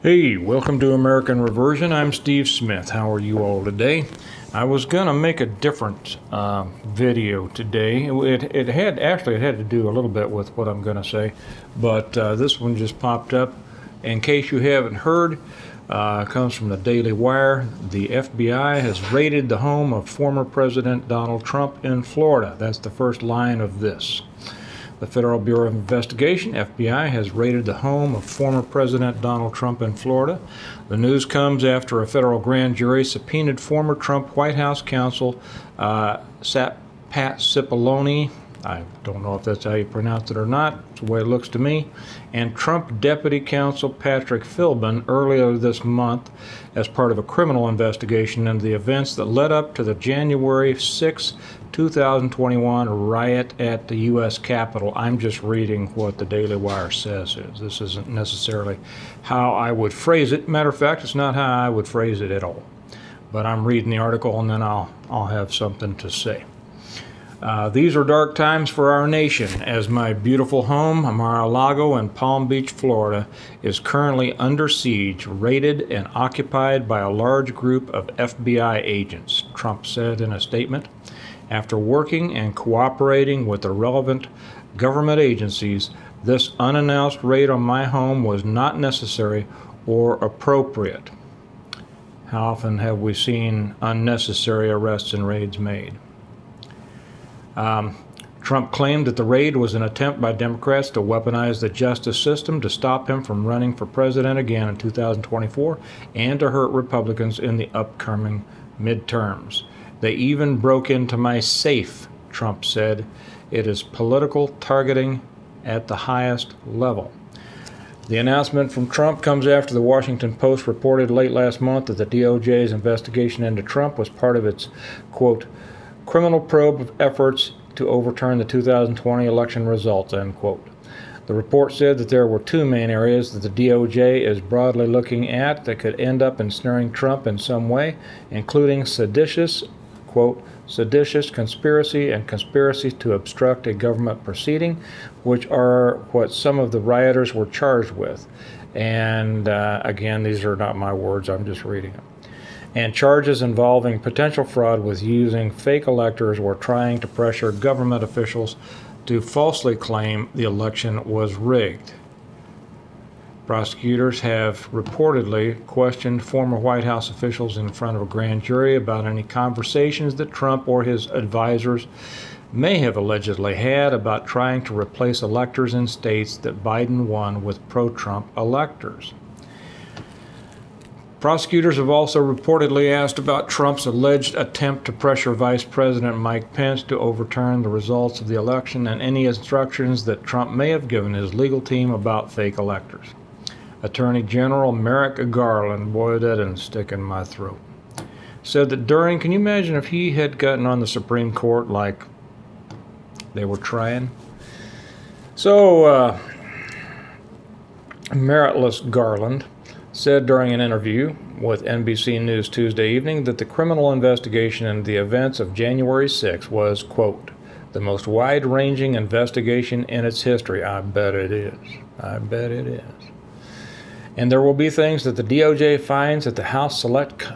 Hey, welcome to American Reversion. I'm Steve Smith. How are you all today? I was going to make a different video today. It had to do a little bit with what I'm going to say, but this one just popped up. In case you haven't heard, it comes from the Daily Wire. The FBI has raided the home of former President Donald Trump in Florida. That's the first line of this. The Federal Bureau of Investigation, FBI, has raided the home of former President Donald Trump in Florida. The news comes after a federal grand jury subpoenaed former Trump White House counsel Pat Cipollone. I don't know if that's how you pronounce it or not. It's the way it looks to me. And Trump Deputy Counsel Patrick Philbin earlier this month as part of a criminal investigation into the events that led up to the January 6, 2021 riot at the U.S. Capitol. I'm just reading what the Daily Wire says. This isn't necessarily how I would phrase it. Matter of fact, it's not how I would phrase it at all. But I'm reading the article and then I'll have something to say. These are dark times for our nation, as my beautiful home, Mar-a-Lago in Palm Beach, Florida, is currently under siege, raided, and occupied by a large group of FBI agents, Trump said in a statement. After working and cooperating with the relevant government agencies, this unannounced raid on my home was not necessary or appropriate. How often have we seen unnecessary arrests and raids made? Trump claimed that the raid was an attempt by Democrats to weaponize the justice system to stop him from running for president again in 2024 and to hurt Republicans in the upcoming midterms. They even broke into my safe, Trump said. It is political targeting at the highest level. The announcement from Trump comes after the Washington Post reported late last month that the DOJ's investigation into Trump was part of its, quote, criminal probe of efforts to overturn the 2020 election results, end quote. The report said that there were two main areas that the DOJ is broadly looking at that could end up ensnaring Trump in some way, including seditious, quote, seditious conspiracy and conspiracy to obstruct a government proceeding, which are what some of the rioters were charged with. And again, these are not my words, I'm just reading them. And charges involving potential fraud with using fake electors or trying to pressure government officials to falsely claim the election was rigged. Prosecutors have reportedly questioned former White House officials in front of a grand jury about any conversations that Trump or his advisors may have allegedly had about trying to replace electors in states that Biden won with pro-Trump electors. Prosecutors have also reportedly asked about Trump's alleged attempt to pressure Vice President Mike Pence to overturn the results of the election and any instructions that Trump may have given his legal team about fake electors. Attorney General Merrick Garland, boy, that didn't stick in my throat, said that can you imagine if he had gotten on the Supreme Court like they were trying? So, Meritless Garland said during an interview with NBC News Tuesday evening that the criminal investigation into the events of January 6 was, quote, the most wide-ranging investigation in its history. I bet it is. I bet it is. And there will be things that the DOJ finds that the House Select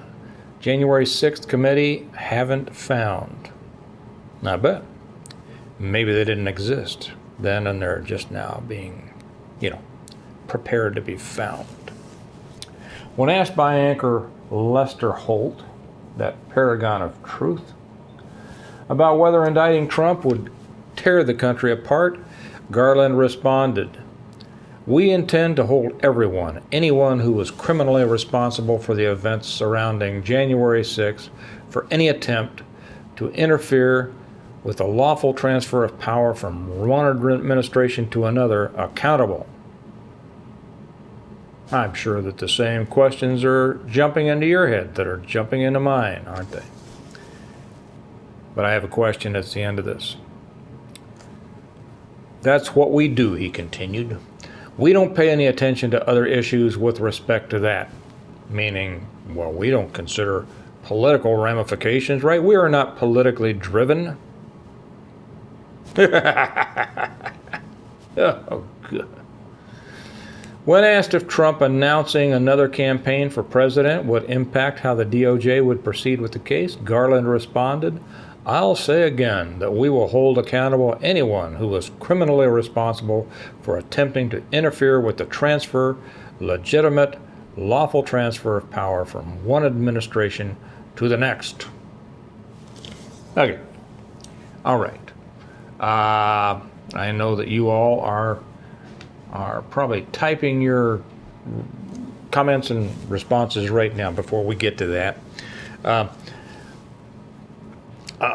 January 6th committee haven't found. I bet. Maybe they didn't exist then and they're just now being, prepared to be found. When asked by anchor Lester Holt, that paragon of truth, about whether indicting Trump would tear the country apart, Garland responded, we intend to hold anyone who was criminally responsible for the events surrounding January 6, for any attempt to interfere with the lawful transfer of power from one administration to another, accountable. I'm sure that the same questions are jumping into your head that are jumping into mine, aren't they? But I have a question at the end of this. That's what we do, he continued. We don't pay any attention to other issues with respect to that. Meaning, we don't consider political ramifications, right? We are not politically driven. Oh, good. When asked if Trump announcing another campaign for president would impact how the DOJ would proceed with the case, Garland responded, "I'll say again that we will hold accountable anyone who was criminally responsible for attempting to interfere with the legitimate, lawful transfer of power from one administration to the next." Okay. All right. I know that you all are probably typing your comments and responses right now. Before we get to that, I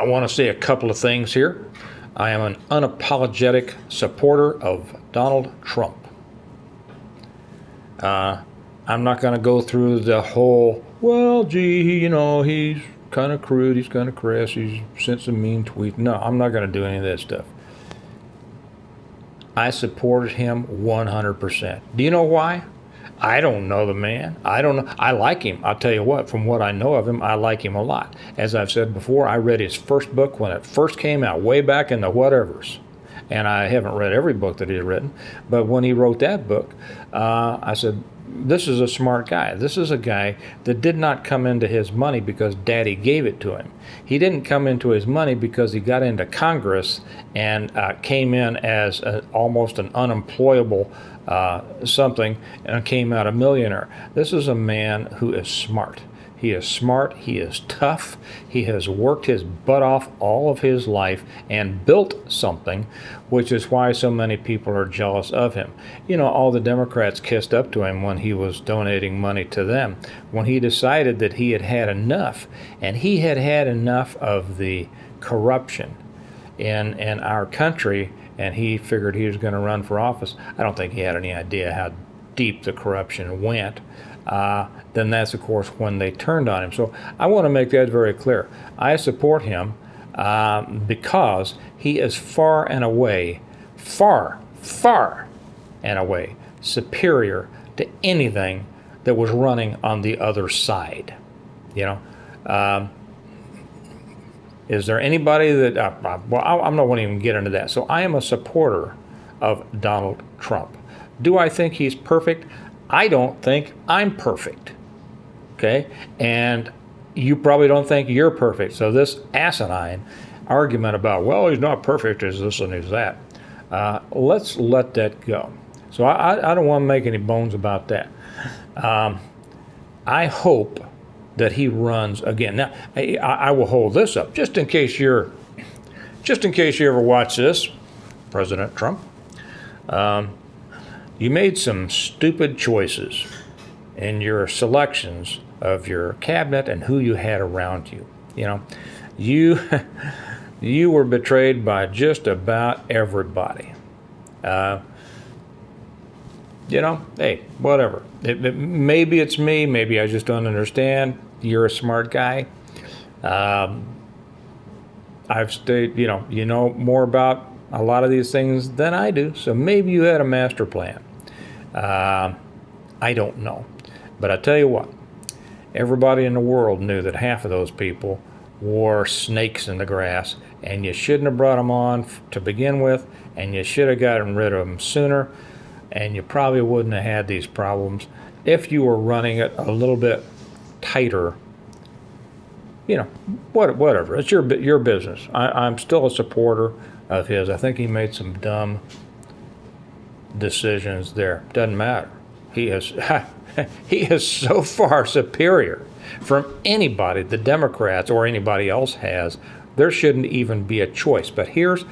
want to say a couple of things here. I am an unapologetic supporter of Donald Trump. I'm not going to go through the whole, well, gee, he's kind of crude, he's kind of crass, he's sent some mean tweets. No, I'm not going to do any of that stuff. I supported him 100%. Do you know why? I don't know the man. I don't know. I like him. I'll tell you what, from what I know of him, I like him a lot. As I've said before, I read his first book when it first came out, way back in the whatevers. And I haven't read every book that he's written, but when he wrote that book, I said, this is a smart guy. This is a guy that did not come into his money because Daddy gave it to him. He didn't come into his money because he got into Congress and came in as almost an unemployable something and came out a millionaire. This is a man who is smart. He is smart, he is tough, he has worked his butt off all of his life and built something, which is why so many people are jealous of him. All the Democrats kissed up to him when he was donating money to them, when he decided that he had had enough, and he had had enough of the corruption in our country, and he figured he was going to run for office. I don't think he had any idea how deep the corruption went. Then that's, of course, when they turned on him. So I want to make that very clear. I support him because he is far and away superior to anything that was running on the other side. Is there anybody that, I'm not going to even get into that. So I am a supporter of Donald Trump. Do I think he's perfect? I don't think I'm perfect. Okay? And you probably don't think you're perfect. So this asinine argument about, well, he's not perfect, is this and is that, let's let that go. So I don't want to make any bones about that. I hope that he runs again. Now, I will hold this up just in case you ever watch this, President Trump. You made some stupid choices in your selections of your cabinet and who you had around you. You were betrayed by just about everybody. Hey, whatever. Maybe it's me. Maybe I just don't understand. You're a smart guy. I've stayed, you know more about a lot of these things than I do. So maybe you had a master plan. I don't know. But I tell you what, everybody in the world knew that half of those people were snakes in the grass, and you shouldn't have brought them on to begin with, and you should have gotten rid of them sooner, and you probably wouldn't have had these problems if you were running it a little bit tighter. Whatever. It's your business. I'm still a supporter of his. I think he made some dumb decisions there. Doesn't matter. He is so far superior from anybody the Democrats or anybody else has. There shouldn't even be a choice. But here's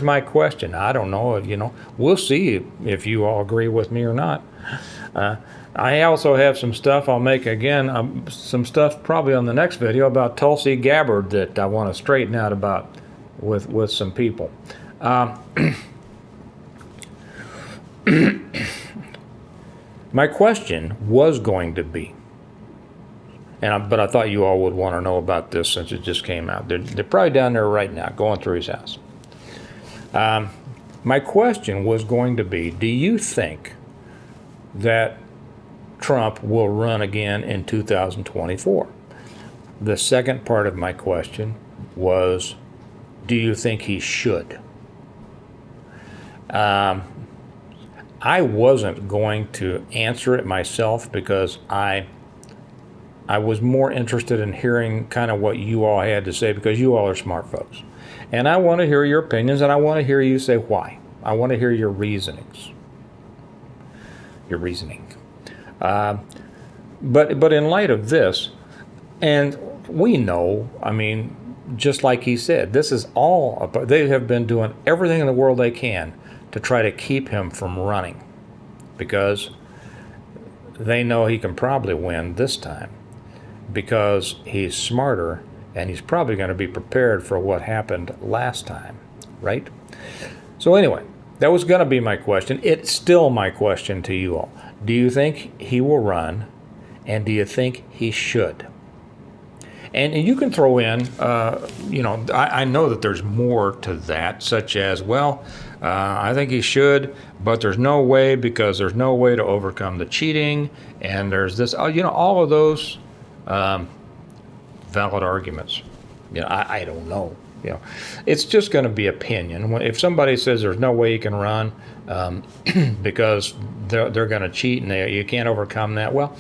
my question. I don't know. We'll see if you all agree with me or not. I also have some stuff I'll make again. Some stuff probably on the next video about Tulsi Gabbard that I want to straighten out about with some people. My question was going to be, but I thought you all would want to know about this since it just came out. They're probably down there right now, going through his house. My question was going to be, do you think that Trump will run again in 2024? The second part of my question was, do you think he should? I wasn't going to answer it myself because I was more interested in hearing kind of what you all had to say, because you all are smart folks. And I want to hear your opinions, and I want to hear you say why. I want to hear your reasonings. Your reasoning. But in light of this, and we know, I mean, just like he said, this is all, they have been doing everything in the world they can to try to keep him from running, because they know he can probably win this time, because he's smarter and he's probably going to be prepared for what happened last time, right? So anyway, that was going to be my question. It's still my question to you all. Do you think he will run, and do you think he should? And you can throw in, I know that there's more to that, such as, well, I think he should, but there's no way, because there's no way to overcome the cheating, and there's this, all of those valid arguments. I don't know. It's just going to be opinion. If somebody says there's no way you can run because they're going to cheat and you can't overcome that, well,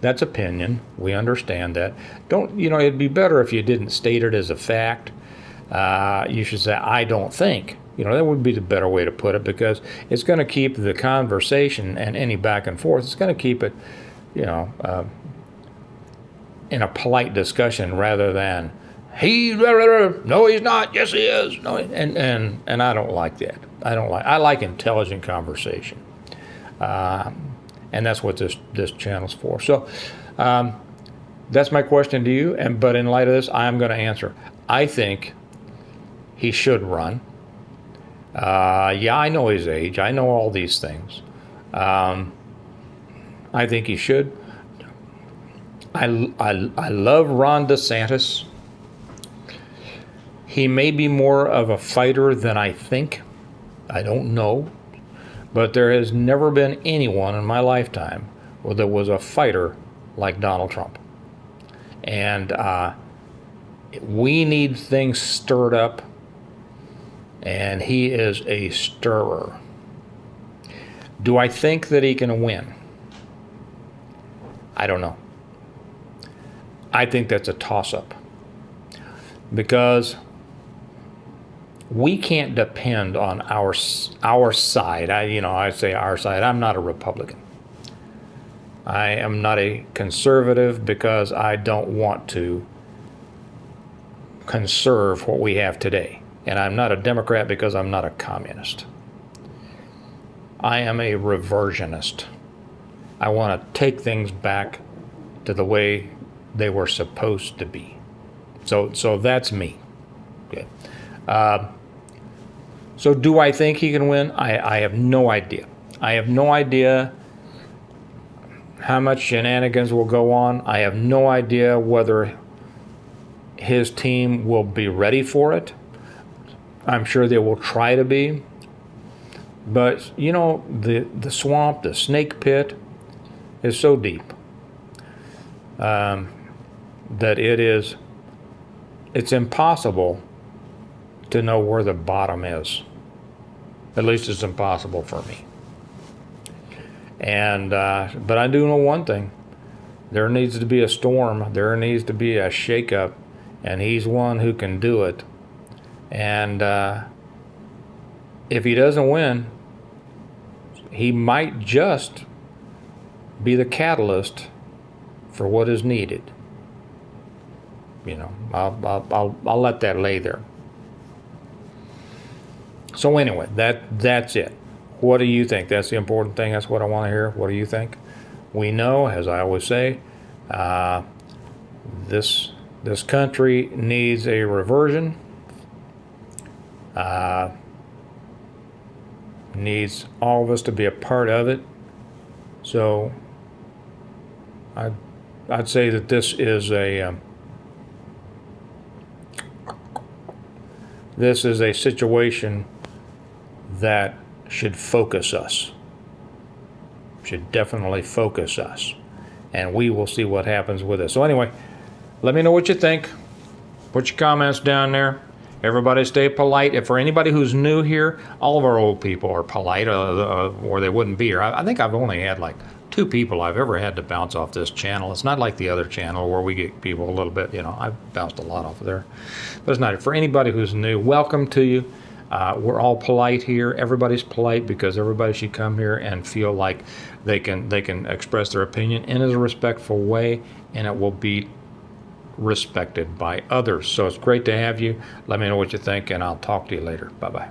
that's opinion. We understand that. It'd be better if you didn't state it as a fact. You should say, I don't think. That would be the better way to put it, because it's going to keep the conversation and any back and forth, it's going to keep it, in a polite discussion, rather than, no, he's not, yes, he is. No, and I don't like that. I like intelligent conversation. And that's what this channel's for. So that's my question to you. But in light of this, I'm going to answer. I think he should run. I know his age. I know all these things. I think he should. I love Ron DeSantis. He may be more of a fighter than I think. I don't know. But there has never been anyone in my lifetime where there was a fighter like Donald Trump. And we need things stirred up, and he is a stirrer. Do I think that he can win? I don't know. I think that's a toss-up, because we can't depend on our side. I say our side. I'm not a Republican. I am not a conservative, because I don't want to conserve what we have today. And I'm not a Democrat, because I'm not a communist. I am a reversionist. I want to take things back to the way they were supposed to be. So that's me. Okay. So do I think he can win? I have no idea. I have no idea how much shenanigans will go on. I have no idea whether his team will be ready for it. I'm sure they will try to be. But, the swamp, the snake pit is so deep that it's impossible to know where the bottom is. At least it's impossible for me. And but I do know one thing: there needs to be a storm. There needs to be a shakeup, and he's one who can do it. And if he doesn't win, he might just be the catalyst for what is needed. I'll let that lay there. So anyway, that's it. What do you think? That's the important thing. That's what I want to hear. What do you think? We know, as I always say, this country needs a reversion. Needs all of us to be a part of it. So I'd say that this is a situation that should focus us. Should definitely focus us. And we will see what happens with it. So anyway, let me know what you think. Put your comments down there. Everybody stay polite. If for anybody who's new here, all of our old people are polite, or they wouldn't be here. I think I've only had like 2 people I've ever had to bounce off this channel. It's not like the other channel where we get people a little bit, I've bounced a lot off of there. But it's not. For anybody who's new, welcome to you. We're all polite here. Everybody's polite because everybody should come here and feel like they can express their opinion in a respectful way, and it will be respected by others. So it's great to have you. Let me know what you think, and I'll talk to you later. Bye-bye.